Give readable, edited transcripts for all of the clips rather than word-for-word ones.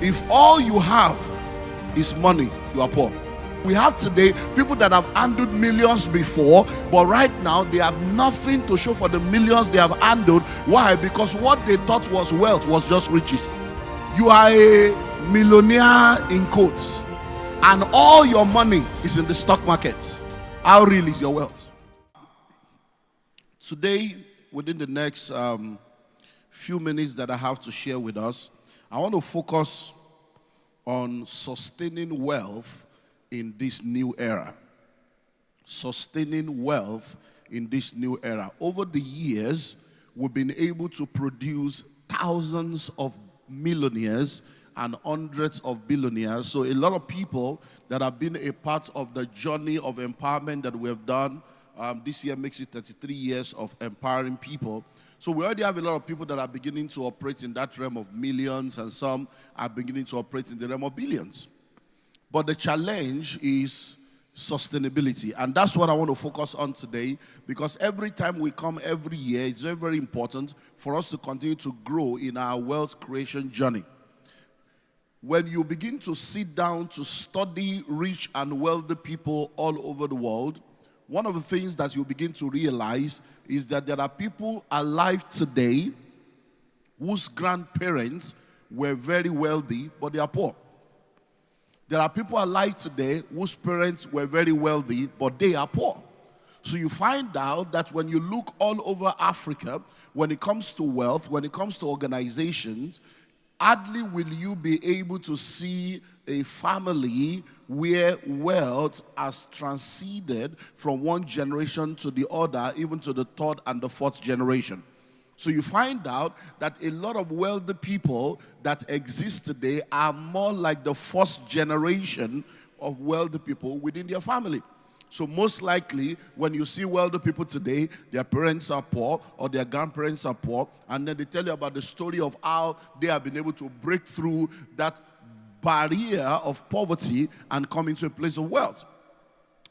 If all you have is money, you are poor. We have today people that have handled millions before, but right now they have nothing to show for the millions they have handled. Why? Because what they thought was wealth was just riches. You are a millionaire in quotes, and all your money is in the stock market. How real is your wealth? Today, within the next few minutes that I have to share with us, I want to focus on sustaining wealth in this new era. Sustaining wealth in this new era. Over the years, we've been able to produce thousands of millionaires and hundreds of billionaires. So a lot of people that have been a part of the journey of empowerment that we have done. This year makes it 33 years of empowering people. So we already have a lot of people that are beginning to operate in that realm of millions, and some are beginning to operate in the realm of billions. But the challenge is sustainability. And that's what I want to focus on today, because every time we come every year, it's very, very important for us to continue to grow in our wealth creation journey. When you begin to sit down to study rich and wealthy people all over the world, one of the things that you begin to realize is that there are people alive today whose grandparents were very wealthy, but they are poor. There are people alive today whose parents were very wealthy, but they are poor. So you find out that when you look all over Africa, when it comes to wealth, when it comes to organizations, hardly will you be able to see a family where wealth has transcended from one generation to the other, even to the third and the fourth generation. So you find out that a lot of wealthy people that exist today are more like the first generation of wealthy people within their family. So most likely, when you see wealthy people today, their parents are poor or their grandparents are poor, and then they tell you about the story of how they have been able to break through that barrier of poverty and come into a place of wealth.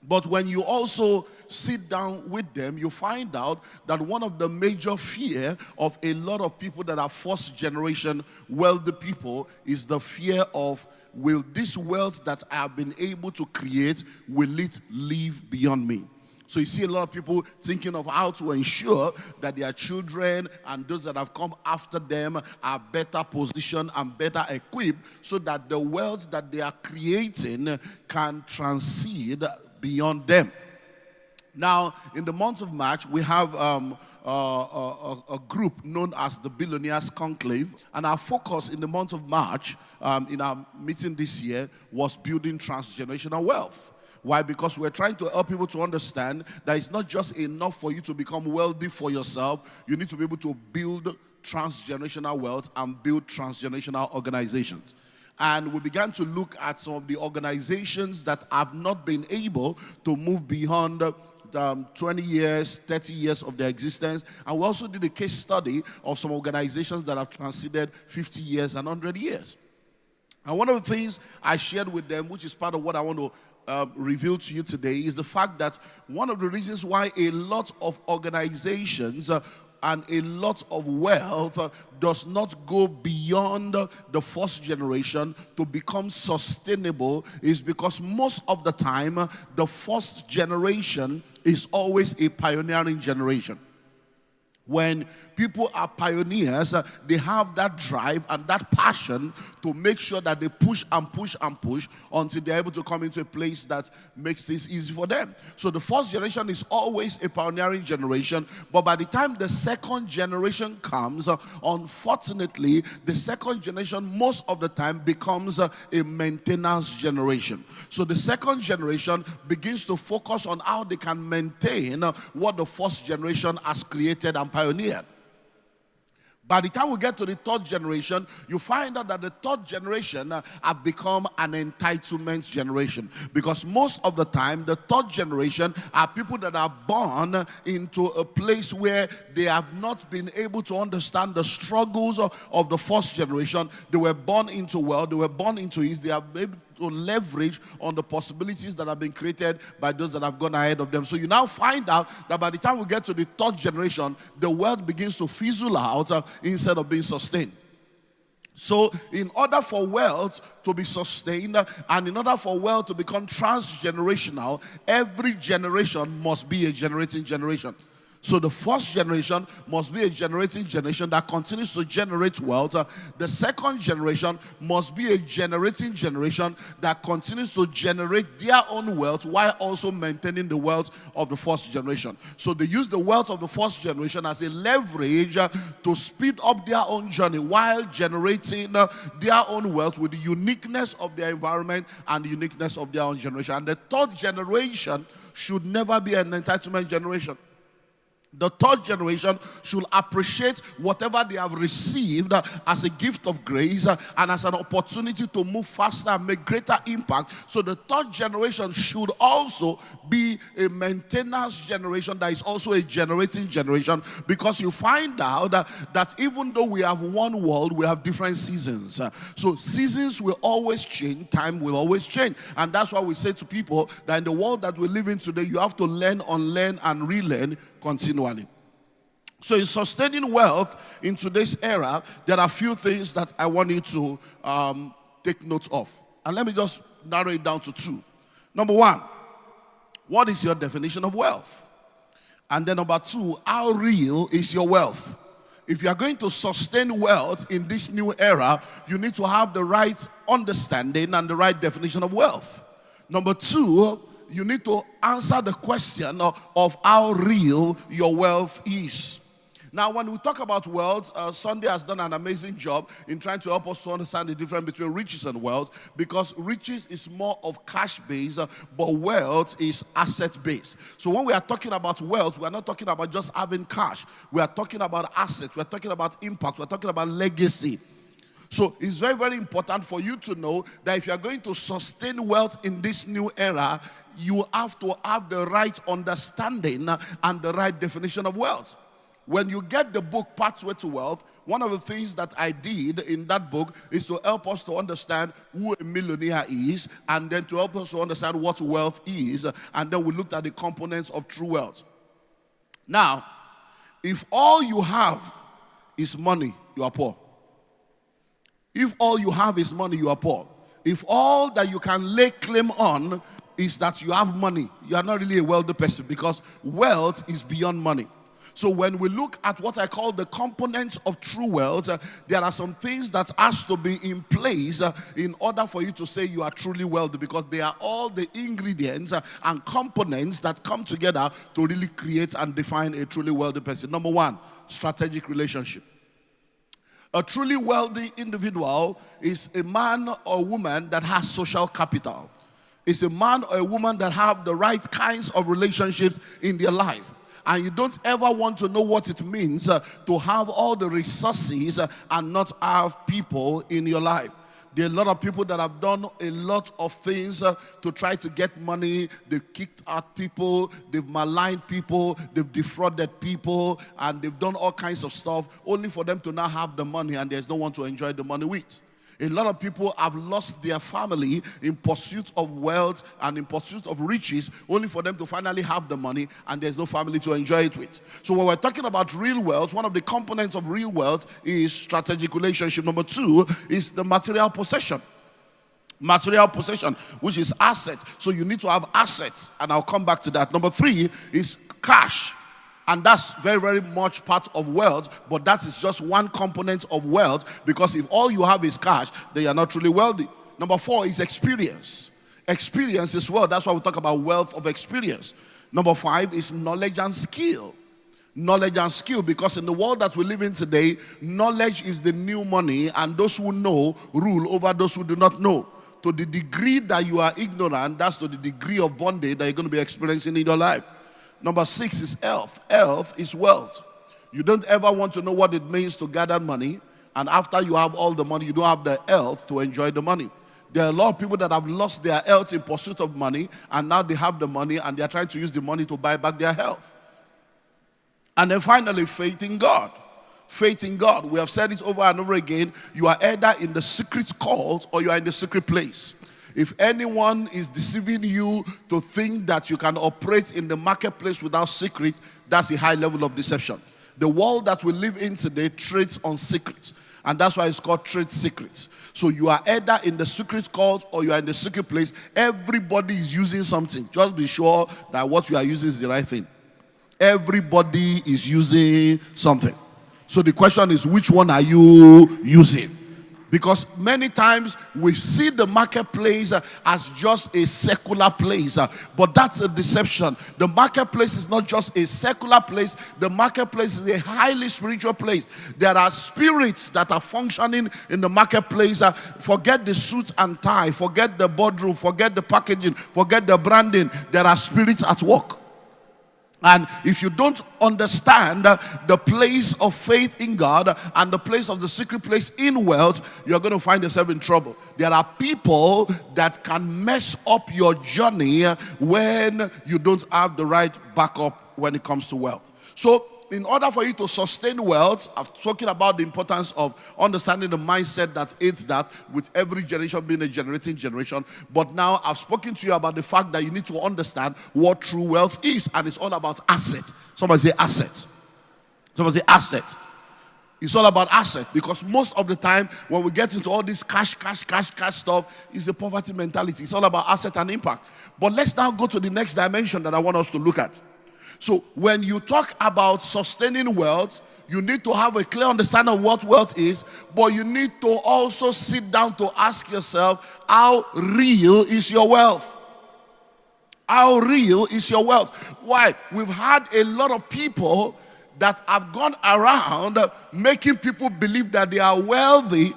But when you also sit down with them, you find out that one of the major fear of a lot of people that are first generation wealthy people is the fear of, will this wealth that I have been able to create, will it live beyond me? So you see a lot of people thinking of how to ensure that their children and those that have come after them are better positioned and better equipped, so that the wealth that they are creating can transcend beyond them. Now, in the month of March, we have a group known as the Billionaires Conclave, and our focus in the month of March, in our meeting this year, was building transgenerational wealth. Why? Because we're trying to help people to understand that it's not just enough for you to become wealthy for yourself. You need to be able to build transgenerational wealth and build transgenerational organizations. And we began to look at some of the organizations that have not been able to move beyond 20 years, 30 years of their existence. And we also did a case study of some organizations that have transcended 50 years and 100 years. And one of the things I shared with them, which is part of what I want to reveal to you today, is the fact that one of the reasons why a lot of organizations and a lot of wealth does not go beyond the first generation to become sustainable is because most of the time, the first generation is always a pioneering generation. When people are pioneers, they have that drive and that passion to make sure that they push and push and push until they're able to come into a place that makes this easy for them. So the first generation is always a pioneering generation, but by the time the second generation comes, unfortunately, the second generation most of the time becomes a maintenance generation. So the second generation begins to focus on how they can maintain what the first generation has created and pioneered. By the time we get to the third generation, you find out that the third generation have become an entitlement generation. Because most of the time, the third generation are people that are born into a place where they have not been able to understand the struggles of the first generation. They were born into wealth, they were born into ease, they have been to leverage on the possibilities that have been created by those that have gone ahead of them. So you now find out that by the time we get to the third generation, the wealth begins to fizzle out instead of being sustained. So in order for wealth to be sustained and in order for wealth to become transgenerational, every generation must be a generating generation. So the first generation must be a generating generation that continues to generate wealth. The second generation must be a generating generation that continues to generate their own wealth while also maintaining the wealth of the first generation. So they use the wealth of the first generation as a leverage to speed up their own journey while generating their own wealth with the uniqueness of their environment and the uniqueness of their own generation. And the third generation should never be an entitlement generation. The third generation should appreciate whatever they have received as a gift of grace and as an opportunity to move faster and make greater impact. So the third generation should also be a maintenance generation that is also a generating generation, because you find out that even though we have one world, we have different seasons. So seasons will always change, time will always change. And that's why we say to people that in the world that we live in today, you have to learn, unlearn, and relearn continually. So in sustaining wealth in today's era, there are a few things that I want you to take note of. And let me just narrow it down to two. Number one, what is your definition of wealth? And then number two, how real is your wealth? If you are going to sustain wealth in this new era, you need to have the right understanding and the right definition of wealth. Number two, you need to answer the question of how real your wealth is. Now, when we talk about wealth, Sunday has done an amazing job in trying to help us to understand the difference between riches and wealth, because riches is more of cash-based, but wealth is asset-based. So when we are talking about wealth, we are not talking about just having cash. We are talking about assets. We are talking about impact. We are talking about legacy. So it's very, very important for you to know that if you are going to sustain wealth in this new era, you have to have the right understanding and the right definition of wealth. When you get the book Pathway to Wealth, one of the things that I did in that book is to help us to understand who a millionaire is, and then to help us to understand what wealth is, and then we looked at the components of true wealth. Now, if all you have is money, you are poor. If all you have is money, you are poor. If all that you can lay claim on is that you have money, you are not really a wealthy person, because wealth is beyond money. So when we look at what I call the components of true wealth, there are some things that has to be in place in order for you to say you are truly wealthy, because they are all the ingredients and components that come together to really create and define a truly wealthy person. Number one, strategic relationship. A truly wealthy individual is a man or woman that has social capital. It's a man or a woman that have the right kinds of relationships in their life. And you don't ever want to know what it means to have all the resources and not have people in your life. There are a lot of people that have done a lot of things to try to get money. They've kicked out people, they've maligned people, they've defrauded people, and they've done all kinds of stuff only for them to now have the money and there's no one to enjoy the money with. A lot of people have lost their family in pursuit of wealth and in pursuit of riches, only for them to finally have the money and there's no family to enjoy it with. So when we're talking about real wealth, one of the components of real wealth is strategic relationship. Number two is the material possession. Material possession, which is assets. So you need to have assets, and I'll come back to that. Number three is cash. And that's very, very much part of wealth, but that is just one component of wealth, because if all you have is cash, then you're not truly wealthy. Number four is experience. Experience is wealth. That's why we talk about wealth of experience. Number five is knowledge and skill. Knowledge and skill, because in the world that we live in today, knowledge is the new money, and those who know rule over those who do not know. To the degree that you are ignorant, that's to the degree of bondage that you're going to be experiencing in your life. Number six is health. Health is wealth. You don't ever want to know what it means to gather money, and after you have all the money, you don't have the health to enjoy the money. There are a lot of people that have lost their health in pursuit of money, and now they have the money, and they are trying to use the money to buy back their health. And then finally, faith in God. Faith in God. We have said it over and over again. You are either in the secret cult or you are in the secret place. If anyone is deceiving you to think that you can operate in the marketplace without secret, that's a high level of deception. The world that we live in today trades on secrets. And that's why it's called trade secrets. So you are either in the secret cult or you are in the secret place. Everybody is using something. Just be sure that what you are using is the right thing. Everybody is using something. So the question is, which one are you using? Because many times we see the marketplace as just a secular place. But that's a deception. The marketplace is not just a secular place. The marketplace is a highly spiritual place. There are spirits that are functioning in the marketplace. Forget the suit and tie. Forget the boardroom. Forget the packaging. Forget the branding. There are spirits at work. And if you don't understand the place of faith in God and the place of the secret place in wealth, you're going to find yourself in trouble. There are people that can mess up your journey when you don't have the right backup when it comes to wealth. So, in order for you to sustain wealth, I've spoken about the importance of understanding the mindset that aids that, with every generation being a generating generation. But now I've spoken to you about the fact that you need to understand what true wealth is, and it's all about assets. Somebody say asset. Somebody say asset. It's all about asset, because most of the time when we get into all this cash stuff, it's a poverty mentality. It's all about asset and impact. But let's now go to the next dimension that I want us to look at. So when you talk about sustaining wealth, you need to have a clear understanding of what wealth is, but you need to also sit down to ask yourself, how real is your wealth? How real is your wealth? Why? We've had a lot of people that have gone around making people believe that they are wealthy,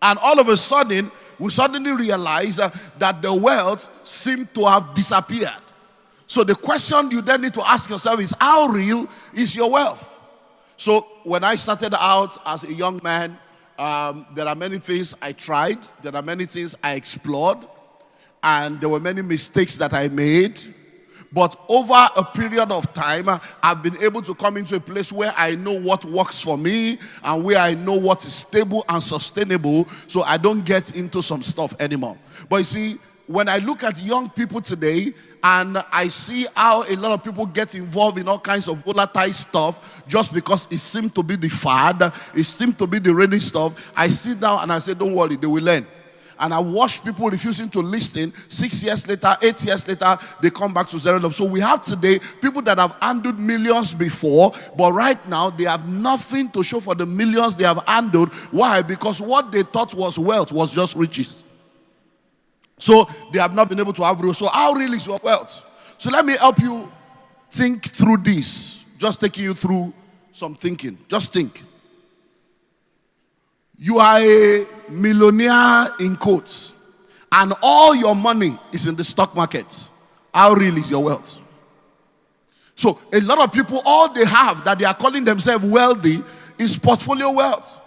and all of a sudden, we suddenly realize that the wealth seems to have disappeared. So the question you then need to ask yourself is, how real is your wealth? So when I started out as a young man, there are many things I tried. There are many things I explored. And there were many mistakes that I made. But over a period of time, I've been able to come into a place where I know what works for me and where I know what is stable and sustainable, so I don't get into some stuff anymore. But you see, when I look at young people today and I see how a lot of people get involved in all kinds of volatile stuff just because it seems to be the fad, it seems to be the reigning stuff, I sit down and I say, don't worry, they will learn. And I watch people refusing to listen. 6 years later, 8 years later, they come back to zero level. So we have today people that have handled millions before, but right now they have nothing to show for the millions they have handled. Why? Because what they thought was wealth was just riches. So they have not been able to have real. So how real is your wealth? So let me help you think through this. Just taking you through some thinking. Just think. You are a millionaire in quotes, and all your money is in the stock market. How real is your wealth? So a lot of people, all they have that they are calling themselves wealthy is portfolio wealth.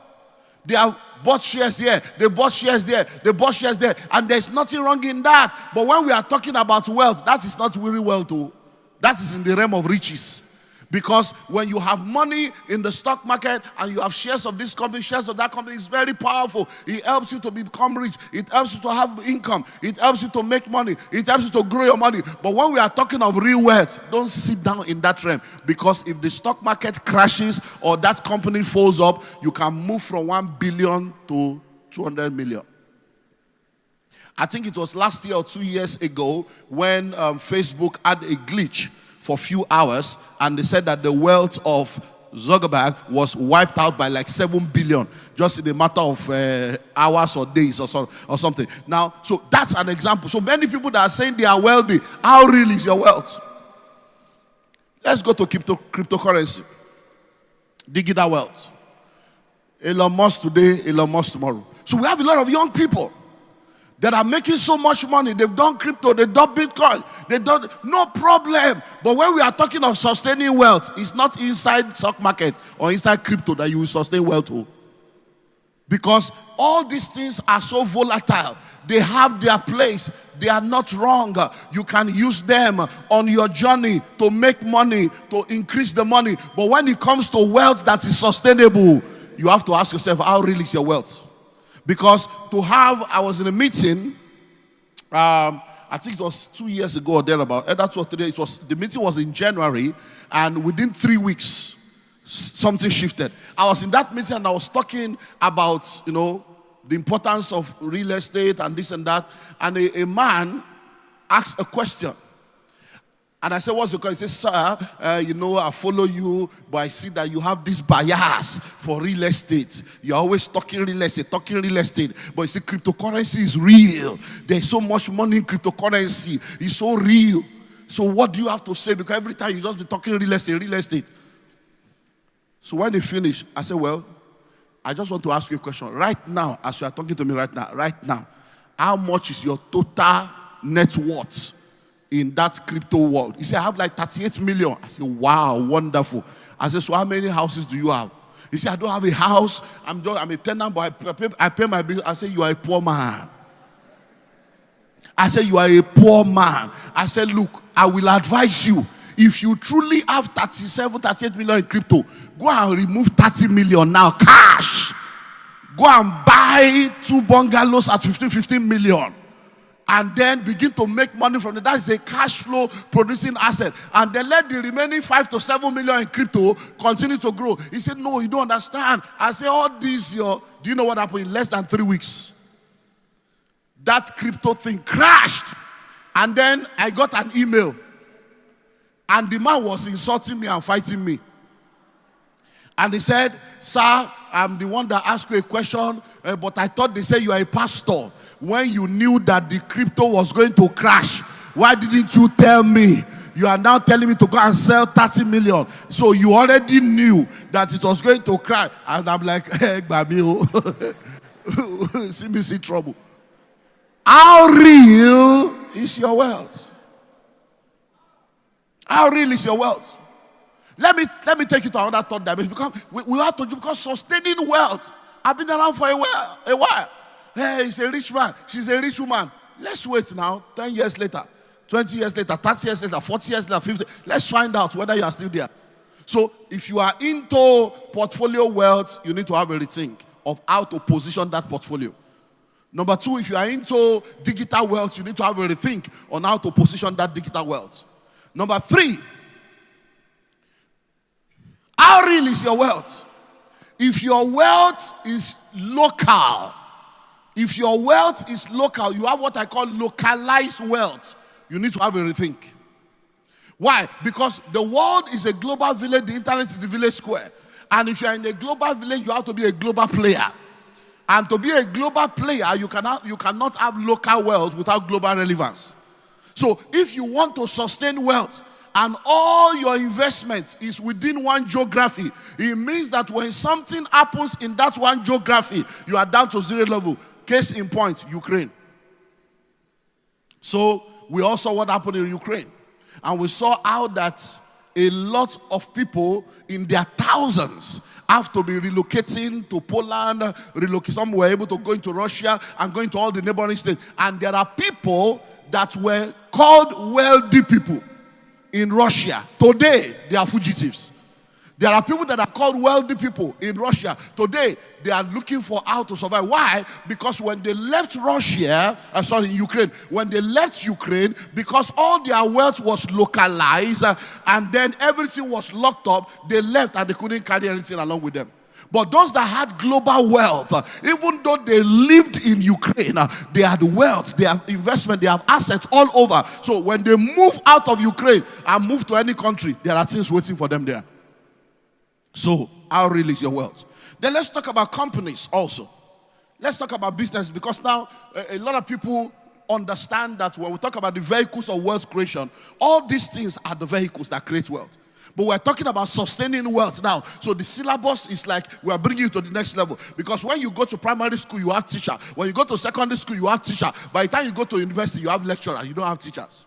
They have bought shares here, they bought shares there, they bought shares there, and there's nothing wrong in that. But when we are talking about wealth, that is not really wealth, though. That is in the realm of riches. Because when you have money in the stock market and you have shares of this company, shares of that company, it's very powerful. It helps you to become rich. It helps you to have income. It helps you to make money. It helps you to grow your money. But when we are talking of real wealth, don't sit down in that realm. Because if the stock market crashes or that company falls up, you can move from 1 billion to 200 million. I think it was last year or 2 years ago when Facebook had a glitch for a few hours, and they said that the wealth of Zuckerberg was wiped out by like 7 billion just in a matter of hours or days or something. Now, so that's an example. So many people that are saying they are wealthy, how real is your wealth? Let's go to cryptocurrency. Digital wealth. Elon Musk today, Elon Musk tomorrow. So we have a lot of young people that are making so much money. They've done crypto, they've done Bitcoin, they've done, no problem. But when we are talking of sustaining wealth, it's not inside stock market or inside crypto that you will sustain wealth. Because all these things are so volatile. They have their place. They are not wrong. You can use them on your journey to make money, to increase the money. But when it comes to wealth that is sustainable, you have to ask yourself, how real is your wealth? Because I was in a meeting, I think it was 2 years ago or thereabout. That's what today. The meeting was in January, and within 3 weeks, something shifted. I was in that meeting and I was talking about, the importance of real estate and this and that. And a man asked a question. And I said, what's the question? He said, sir, I follow you, but I see that you have this bias for real estate. You're always talking real estate. But you see, cryptocurrency is real. There's so much money in cryptocurrency. It's so real. So what do you have to say? Because every time you just be talking real estate. So when they finished, I said, well, I just want to ask you a question. Right now, as you are talking to me right now, how much is your total net worth in that crypto world? He said, I have like 38 million. I said, wow, wonderful. I said, so how many houses do you have? He said, I don't have a house. I'm a tenant, but I pay my bills. I said, you are a poor man. I said, you are a poor man. I said, look, I will advise you. If you truly have 38 million in crypto, go and remove 30 million now, cash. Go and buy 2 bungalows at 15 million. And then begin to make money from it. That is a cash flow producing asset. And then let the remaining 5 to 7 million in crypto continue to grow. He said, no, you don't understand. I said, all this, do you know what happened in less than 3 weeks? That crypto thing crashed. And then I got an email. And the man was insulting me and fighting me. And he said, sir, I'm the one that asked you a question, but I thought they said you are a pastor. When you knew that the crypto was going to crash, why didn't you tell me? You are now telling me to go and sell 30 million. So you already knew that it was going to crash. And I'm like, hey, baby, see me see trouble. How real is your wealth? How real is your wealth? Let me take you to another third dimension. Because we have to do, because sustaining wealth. I've been around for a while. Hey, he's a rich man. She's a rich woman. Let's wait now. 10 years later, 20 years later, 30 years later, 40 years later, 50. Let's find out whether you are still there. So if you are into portfolio wealth, you need to have a rethink of how to position that portfolio. Number 2, if you are into digital wealth, you need to have a rethink on how to position that digital wealth. Number 3, how real is your wealth? If your wealth is local, you have what I call localized wealth, you need to have a rethink. Why? Because the world is a global village, the internet is the village square. And if you are in a global village, you have to be a global player. And to be a global player, you cannot have local wealth without global relevance. So if you want to sustain wealth and all your investment is within one geography, it means that when something happens in that one geography, you are down to zero level. Case in point, Ukraine. So we also what happened in Ukraine. And we saw how that a lot of people in their thousands have to be relocating to Poland, some were able to go into Russia and go into all the neighboring states. And there are people that were called wealthy people in Russia. Today, they are fugitives. There are people that are called wealthy people in Russia. Today, they are looking for how to survive. Why? Because when they left Ukraine, when they left Ukraine, because all their wealth was localized and then everything was locked up, they left and they couldn't carry anything along with them. But those that had global wealth, even though they lived in Ukraine, they had wealth, they have investment, they have assets all over. So when they move out of Ukraine and move to any country, there are things waiting for them there. So, how real is your wealth? Then let's talk about companies also. Let's talk about business, because now a lot of people understand that when we talk about the vehicles of wealth creation, all these things are the vehicles that create wealth. But we're talking about sustaining wealth now. So the syllabus is like we are bringing you to the next level. Because when you go to primary school, you have teacher. When you go to secondary school, you have teacher. By the time you go to university, you have lecturer. You don't have teachers.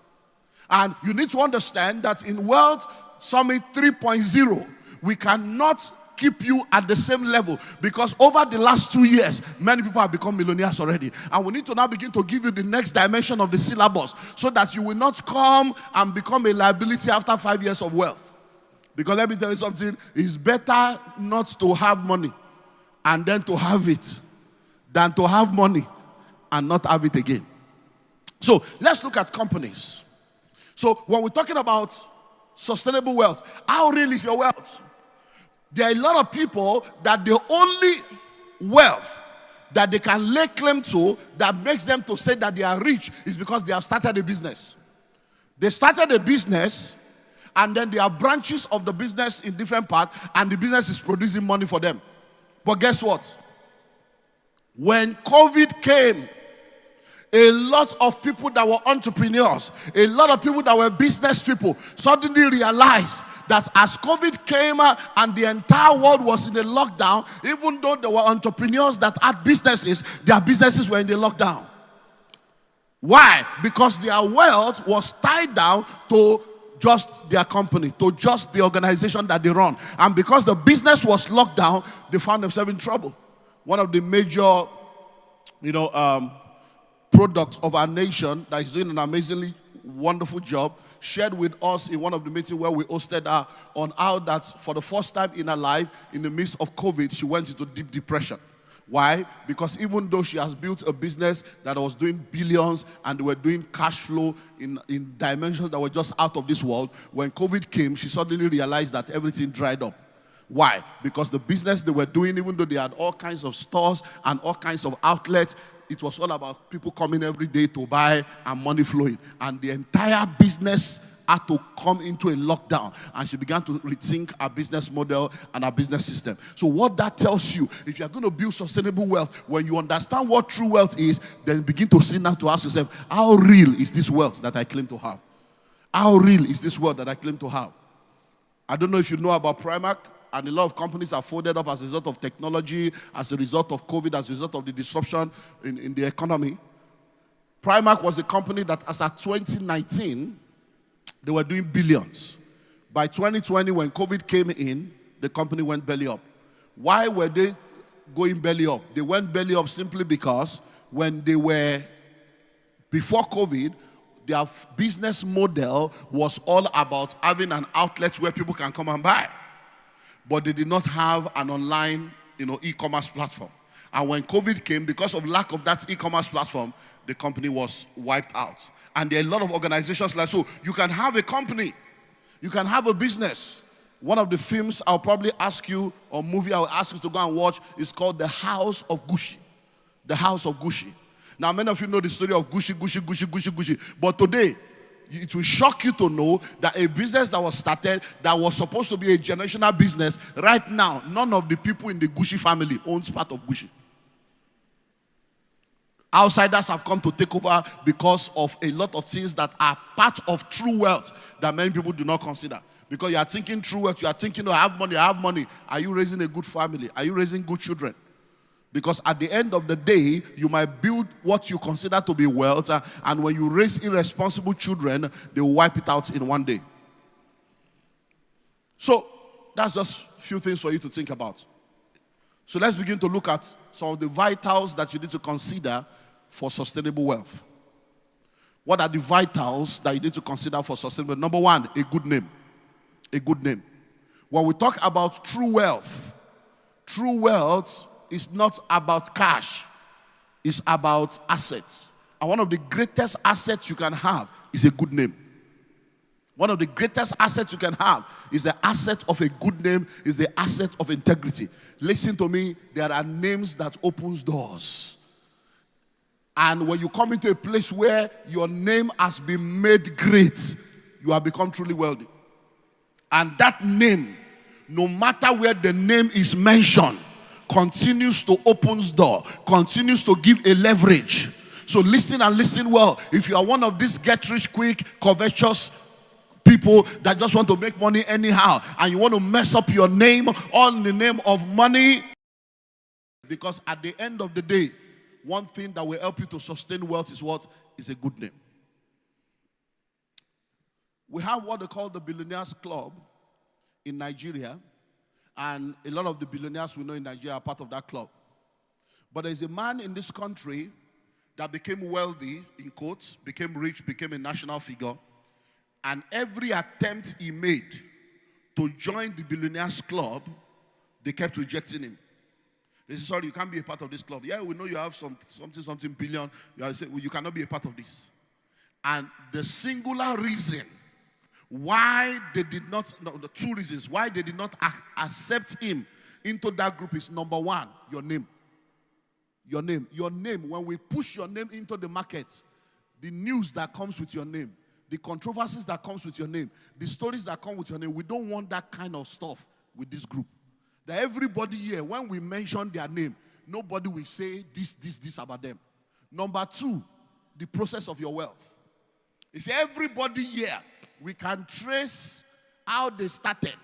And you need to understand that in Wealth Summit 3.0, we cannot keep you at the same level, because over the last 2 years, many people have become millionaires already. And we need to now begin to give you the next dimension of the syllabus, so that you will not come and become a liability after 5 years of wealth. Because let me tell you something, it's better not to have money and then to have it than to have money and not have it again. So let's look at companies. So when we're talking about sustainable wealth, how real is your wealth? There are a lot of people that the only wealth that they can lay claim to that makes them to say that they are rich is because they have started a business. They started a business, and then there are branches of the business in different parts, and the business is producing money for them. But guess what? When COVID came, a lot of people that were entrepreneurs, a lot of people that were business people suddenly realized that as COVID came and the entire world was in a lockdown, even though there were entrepreneurs that had businesses, their businesses were in the lockdown. Why? Because their wealth was tied down to just their company, to just the organization that they run. And because the business was locked down, they found themselves in trouble. One of the major, product of our nation that is doing an amazingly wonderful job shared with us in one of the meetings where we hosted her on how that for the first time in her life, in the midst of COVID, she went into deep depression. Why? Because even though she has built a business that was doing billions and they were doing cash flow in dimensions that were just out of this world, when COVID came, she suddenly realized that everything dried up. Why? Because the business they were doing, even though they had all kinds of stores and all kinds of outlets, it was all about people coming every day to buy and money flowing. And the entire business had to come into a lockdown, and she began to rethink her business model and her business system. So what that tells you, if you're going to build sustainable wealth, when you understand what true wealth is, then begin to sit down to ask yourself, how real is this wealth that I claim to have? How real is this wealth that I claim to have? I don't know if you know about Primark, and a lot of companies are folded up as a result of technology, as a result of COVID, as a result of the disruption in the economy. Primark was a company that as of 2019, they were doing billions. By 2020, when COVID came in, the company went belly up. Why were they going belly up? They went belly up simply because when they were, before COVID, their business model was all about having an outlet where people can come and buy. But they did not have an online, e-commerce platform. And when COVID came, because of lack of that e-commerce platform, the company was wiped out. And there are a lot of organizations like, so you can have a company, you can have a business. One of the films I'll probably ask you, or movie I'll ask you to go and watch, is called The House of Gucci. The House of Gucci. Now, many of you know the story of Gucci. But today, it will shock you to know that a business that was started, that was supposed to be a generational business, right now, none of the people in the Gucci family owns part of Gucci. Outsiders have come to take over because of a lot of things that are part of true wealth that many people do not consider. Because you are thinking true wealth, you are thinking, I have money. Are you raising a good family? Are you raising good children? Because at the end of the day, you might build what you consider to be wealth, and when you raise irresponsible children, they will wipe it out in one day. So, that's just a few things for you to think about. So let's begin to look at some of the vitals that you need to consider for sustainable wealth. What are the vitals that you need to consider for sustainable? Number one, a good name. A good name. When we talk about true wealth is not about cash. It's about assets. And one of the greatest assets you can have is a good name. One of the greatest assets you can have is the asset of a good name, is the asset of integrity. Listen to me, there are names that opens doors. And when you come into a place where your name has been made great, you have become truly wealthy. And that name, no matter where the name is mentioned, continues to open door, continues to give a leverage. So listen and listen well. If you are one of these get-rich-quick, covetous people that just want to make money anyhow, and you want to mess up your name on the name of money, because at the end of the day, one thing that will help you to sustain wealth is what? Is a good name. We have what they call the Billionaires Club in Nigeria, and a lot of the billionaires we know in Nigeria are part of that club. But there's a man in this country that became wealthy, in quotes, became rich, became a national figure, and every attempt he made to join the Billionaires Club, they kept rejecting him. They said, sorry, you can't be a part of this club. Yeah, we know you have something billion. You cannot be a part of this. And the singular reason Why they did not, no, the two reasons why they did not accept him into that group is, number one, your name. Your name. Your name, when we push your name into the market, the news that comes with your name, the controversies that comes with your name, the stories that come with your name, we don't want that kind of stuff with this group. That everybody here, when we mention their name, nobody will say this about them. Number two, the process of your wealth. You see, everybody here, we can trace how they started.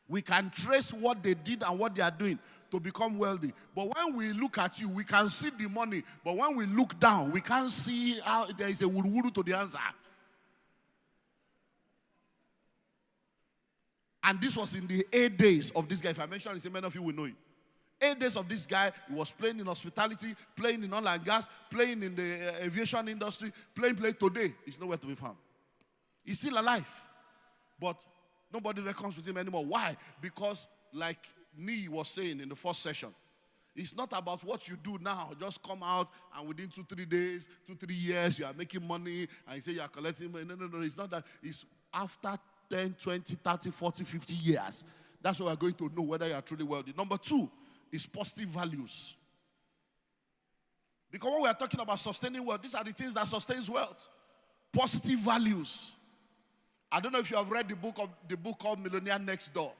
We can trace what they did and what they are doing to become wealthy. But when we look at you, we can see the money. But when we look down, we can't see how there is a wuru to the answer. And this was in the 8 days of this guy. If I mention it, many of you will know it. 8 days of this guy, he was playing in hospitality, playing in oil and gas, playing in the aviation industry, playing today. He's nowhere to be found. He's still alive. But nobody reckons with him anymore. Why? Because like Nee was saying in the first session, it's not about what you do now. Just come out and within 2-3 days, 2-3 years, you are making money and you say you are collecting money. No. It's not that. It's after 10, 20, 30, 40, 50 years. That's what we're going to know whether you are truly wealthy. Number two is positive values. Because when we are talking about sustaining wealth, these are the things that sustains wealth. Positive values. I don't know if you have read the book called Millionaire Next Door.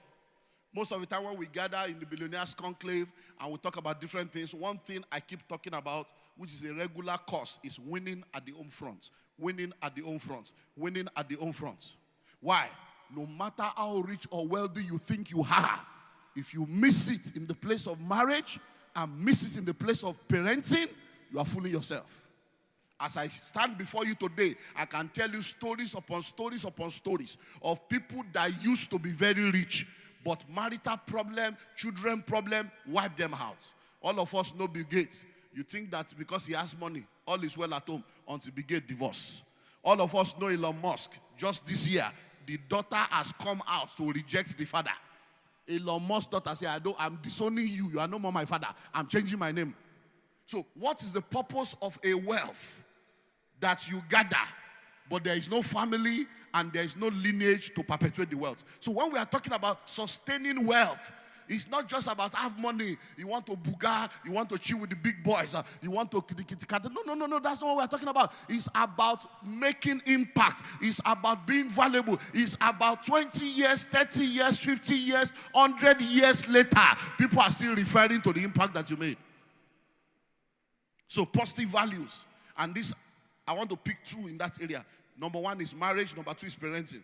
Most of the time when we gather in the Billionaires Conclave and we talk about different things, one thing I keep talking about, which is a regular course, is winning at the home front. Winning at the home front. Winning at the home front. Why? No matter how rich or wealthy you think you are, if you miss it in the place of marriage and miss it in the place of parenting, you are fooling yourself. As I stand before you today, I can tell you stories upon stories upon stories of people that used to be very rich, but marital problem, children problem, wipe them out. All of us know Bill Gates. You think that because he has money, all is well at home until Bill Gates divorce. All of us know Elon Musk. Just this year, the daughter has come out to reject the father. Elon Musk's daughter said, I'm disowning you. You are no more my father. I'm changing my name. So what is the purpose of a wealth that you gather, but there is no family and there is no lineage to perpetuate the wealth? So when we are talking about sustaining wealth, it's not just about have money. You want to booga, you want to chill with the big boys, you want to kitty. No. That's not what we're talking about. It's about making impact. It's about being valuable. It's about 20 years, 30 years, 50 years, 100 years later, people are still referring to the impact that you made. So positive values. And this, I want to pick two in that area. Number one is marriage. Number two is parenting.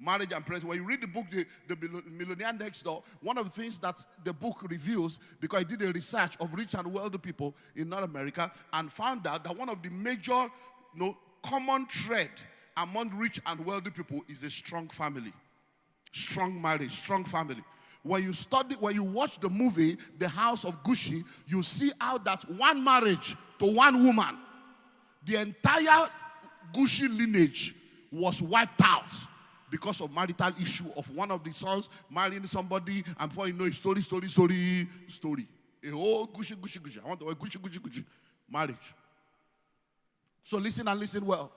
Marriage and parenting. When you read the book, the Millionaire Next Door, one of the things that the book reveals, because I did a research of rich and wealthy people in North America and found out that one of the major common thread among rich and wealthy people is a strong family. Strong marriage, strong family. When you watch the movie, The House of Gucci, you see how that one marriage to one woman, the entire Gucci lineage was wiped out because of marital issue of one of the sons marrying somebody, and before you know it, story. A whole Gucci. I want to Gucci. Marriage. So listen and listen well.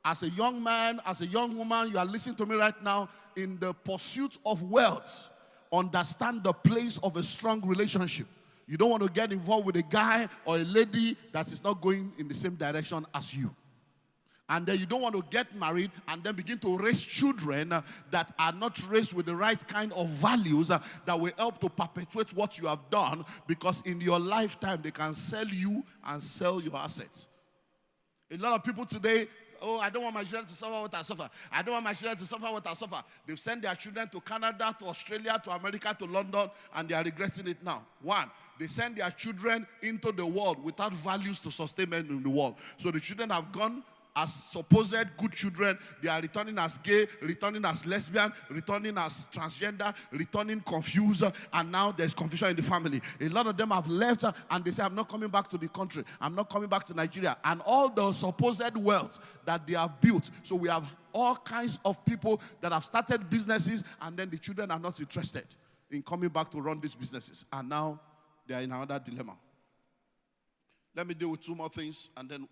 As a young man, as a young woman, you are listening to me right now, in the pursuit of wealth, understand the place of a strong relationship. You don't want to get involved with a guy or a lady that is not going in the same direction as you. And then you don't want to get married and then begin to raise children that are not raised with the right kind of values that will help to perpetuate what you have done, because in your lifetime they can sell you and sell your assets. A lot of people today, I don't want my children to suffer what I suffer. I don't want my children to suffer what I suffer. They've sent their children to Canada, to Australia, to America, to London, and they are regretting it now. One, they send their children into the world without values to sustain them in the world. So the children have gone as supposed good children. They are returning as gay, returning as lesbian, returning as transgender, returning confused, and now there's confusion in the family. A lot of them have left and they say, I'm not coming back to the country. I'm not coming back to Nigeria. And all the supposed wealth that they have built. So we have all kinds of people that have started businesses, and then the children are not interested in coming back to run these businesses. And now they are in another dilemma. Let me deal with two more things and then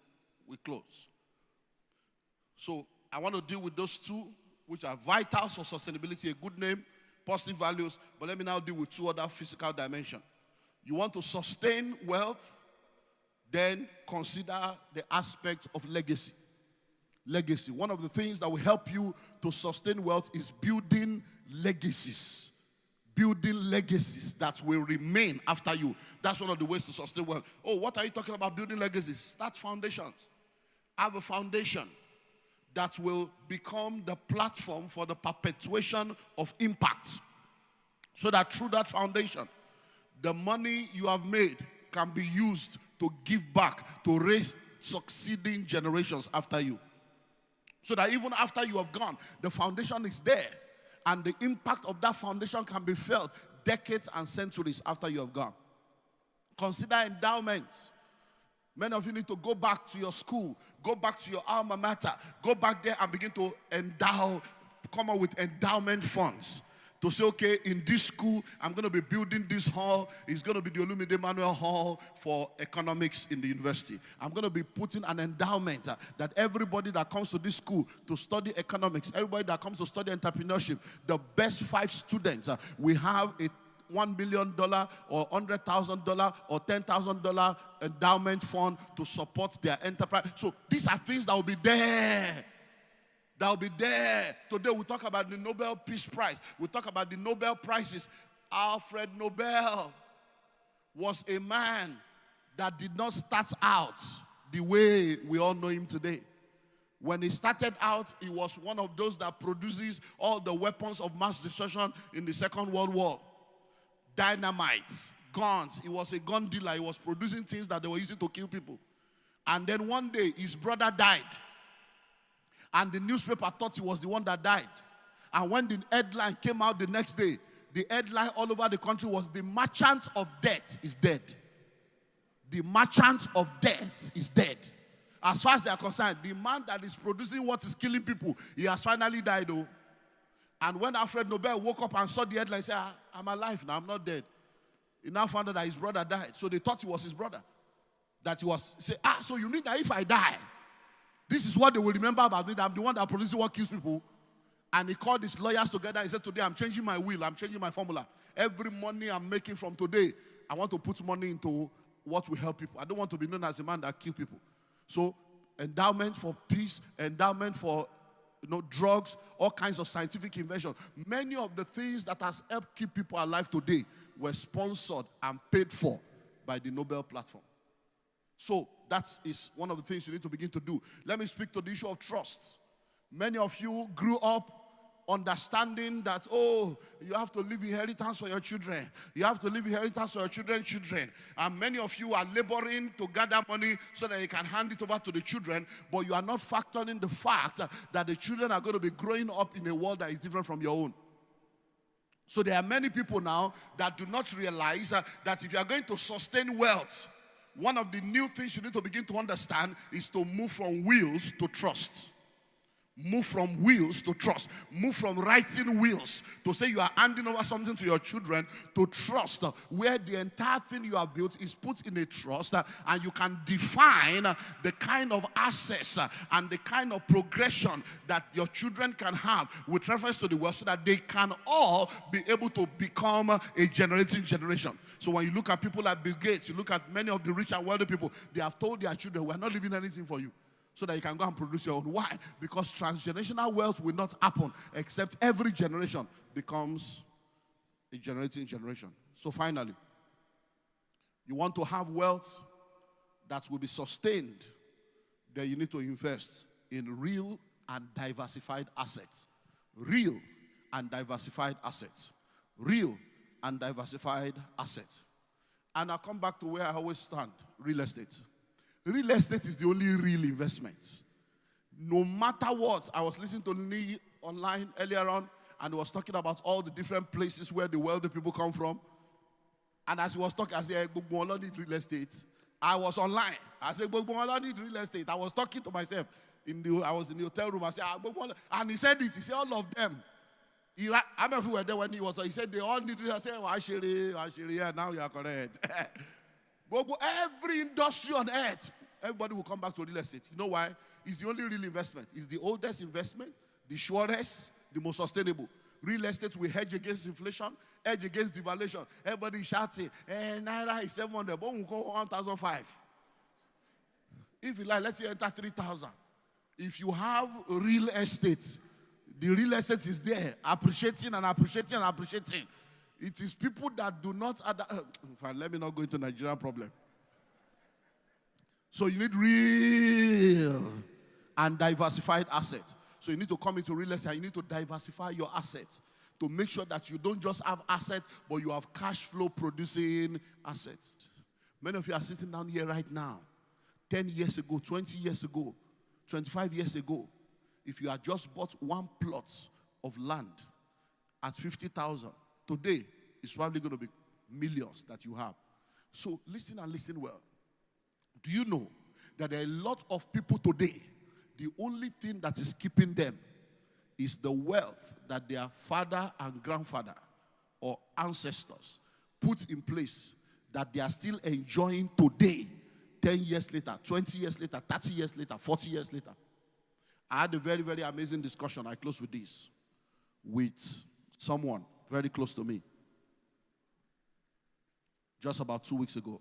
we close. So I want to deal with those two which are vitals for sustainability, a good name, positive values. But let me now deal with two other physical dimensions. You want to sustain wealth, then consider the aspect of legacy. Legacy. One of the things that will help you to sustain wealth is building legacies. Building legacies that will remain after you. That's one of the ways to sustain wealth. Oh, what are you talking about building legacies? Start foundations. Have a foundation that will become the platform for the perpetuation of impact. So that through that foundation, the money you have made can be used to give back, to raise succeeding generations after you. So that even after you have gone, the foundation is there. And the impact of that foundation can be felt decades and centuries after you have gone. Consider endowments. Many of you need to go back to your school, go back to your alma mater, go back there and begin to endow, come up with endowment funds. To say, okay, in this school, I'm going to be building this hall. It's going to be the Olumide Emmanuel Hall for economics in the university. I'm going to be putting an endowment that everybody that comes to this school to study economics, everybody that comes to study entrepreneurship, the best 5 students, we have a $1 million or $100,000 or $10,000 endowment fund to support their enterprise. So these are things that will be there. That will be there. Today we talk about the Nobel Peace Prize. We talk about the Nobel Prizes. Alfred Nobel was a man that did not start out the way we all know him today. When he started out, he was one of those that produces all the weapons of mass destruction in the Second World War. Dynamite, guns. He was a gun dealer. He was producing things that they were using to kill people. And then one day, his brother died. And the newspaper thought he was the one that died. And when the headline came out the next day, the headline all over the country was, "The merchant of death is dead." The merchant of death is dead. As far as they are concerned, the man that is producing what is killing people, he has finally died, though. And when Alfred Nobel woke up and saw the headline, he said, "I'm alive now, I'm not dead." He now found out that his brother died. So they thought he was his brother. That he was, say, so you mean that if I die, this is what they will remember about me, that I'm the one that produces what kills people? And he called his lawyers together. He said, "Today I'm changing my will. I'm changing my formula. Every money I'm making from today, I want to put money into what will help people. I don't want to be known as a man that kills people." So endowment for peace, endowment for drugs, all kinds of scientific invention. Many of the things that has helped keep people alive today were sponsored and paid for by the Nobel platform. So that is one of the things you need to begin to do. Let me speak to the issue of trust. Many of you grew up understanding that, you have to leave inheritance for your children. You have to leave inheritance for your children's children. And many of you are laboring to gather money so that you can hand it over to the children, but you are not factoring the fact that the children are going to be growing up in a world that is different from your own. So there are many people now that do not realize that if you are going to sustain wealth, one of the new things you need to begin to understand is to move from wills to trust. Move from wills to trust. Move from writing wills to say you are handing over something to your children to trust, where the entire thing you have built is put in a trust, and you can define the kind of access and the kind of progression that your children can have with reference to the wealth, so that they can all be able to become a generating generation. So when you look at people like Bill Gates, you look at many of the rich and wealthy people, they have told their children, "We are not leaving anything for you," so that you can go and produce your own. Why? Because transgenerational wealth will not happen except every generation becomes a generating generation. So finally, you want to have wealth that will be sustained, then you need to invest in real and diversified assets. Real and diversified assets. Real and diversified assets. And I'll come back to where I always stand, real estate. Real estate is the only real investment. No matter what, I was listening to Lee online earlier on, and he was talking about all the different places where the wealthy people come from. And as he was talking, I said, "Gbogbo need real estate." I was online. I said, "Gbogbo need real estate." I was talking to myself. I was in the hotel room. I said, and he said it. He said, all of them. I don't know if we were there when he said, they all need real estate. I said, "Ashiri, yeah, now you are correct." Every industry on earth, everybody will come back to real estate. You know why? It's the only real investment. It's the oldest investment, the surest, the most sustainable. Real estate will hedge against inflation, hedge against devaluation. Everybody shouting, Naira is 700, but we'll go 1,005. If you like, let's say enter 3,000. If you have real estate, the real estate is there, appreciating and appreciating and appreciating. It is people that do not, let me not go into Nigerian problem. So you need real and diversified assets. So you need to come into real estate, you need to diversify your assets to make sure that you don't just have assets, but you have cash flow producing assets. Many of you are sitting down here right now. 10 years ago, 20 years ago, 25 years ago, if you had just bought one plot of land at 50,000, today it's probably going to be millions that you have. So listen and listen well. Do you know that there are a lot of people today, the only thing that is keeping them is the wealth that their father and grandfather or ancestors put in place that they are still enjoying today, 10 years later, 20 years later, 30 years later, 40 years later. I had a very, very amazing discussion. I close with this. With someone very close to me. Just about 2 weeks ago.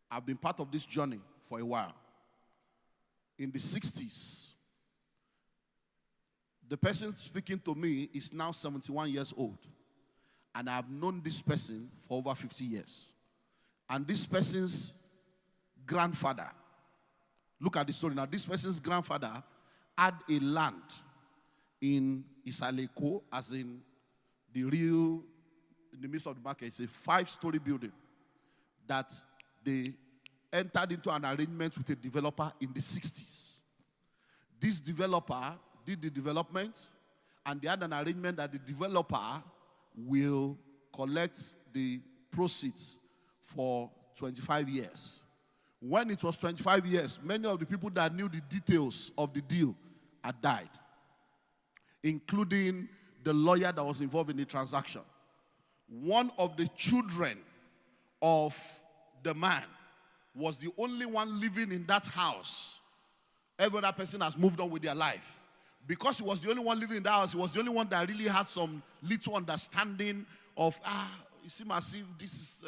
I've been part of this journey for a while. In the 60s, the person speaking to me is now 71 years old. And I've known this person for over 50 years. And this person's grandfather, look at the story now. This person's grandfather had a land in Isaleko, as in in the midst of the market. It's a 5-story building that they entered into an arrangement with a developer in the 60s. This developer did the development, and they had an arrangement that the developer will collect the proceeds for 25 years. When it was 25 years, many of the people that knew the details of the deal had died, including the lawyer that was involved in the transaction. One of the children of the man was the only one living in that house. Every other person has moved on with their life. Because he was the only one living in that house, he was the only one that really had some little understanding of, you see, massive, this is,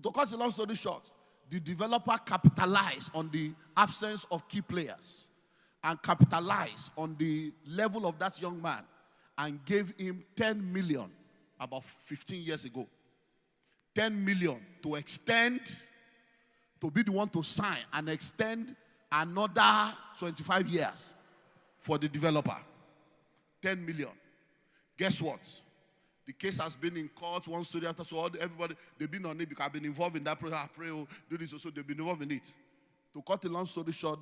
to cut a long story short, the developer capitalized on the absence of key players and capitalized on the level of that young man and gave him 10 million about 15 years ago. 10 million to extend, to be the one to sign and extend another 25 years for the developer. 10 million. Guess what? The case has been in court, one story after, so everybody, they've been on it because I've been involved in that process. I pray, do this, so they've been involved in it. To cut a long story short,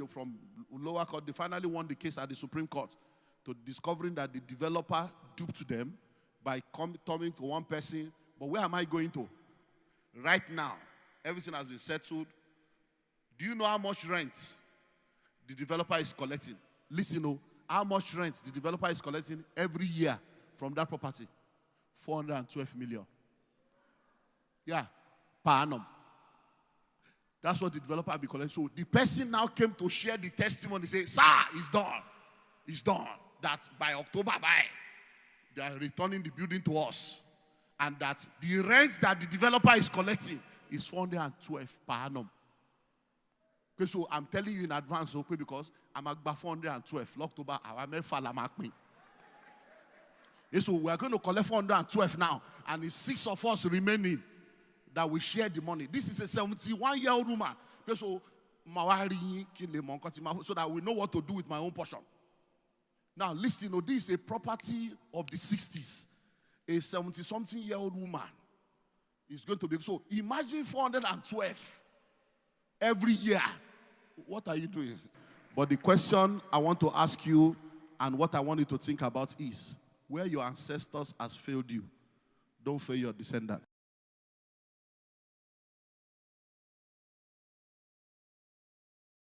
from lower court, they finally won the case at the Supreme Court to discovering that the developer duped them by coming to one person. But where am I going to? Right now, everything has been settled. Do you know how much rent the developer is collecting? Listen, how much rent the developer is collecting every year from that property? 412 million. Yeah, per annum. That's what the developer will be collecting. So the person now came to share the testimony, say, sir, it's done. It's done. That by October, they are returning the building to us. And that the rent that the developer is collecting is 412 per annum. Okay, so I'm telling you in advance, okay, because I'm at 412. October, so we're going to collect 412 now, and it's 6 of us remaining that we share the money. This is a 71-year-old woman. Okay, so that we know what to do with my own portion. Now, listen, this is a property of the 60s. A 70-something-year-old woman is going to be. So imagine 412 every year. What are you doing? But the question I want to ask you and what I want you to think about is, where your ancestors has failed you, don't fail your descendants.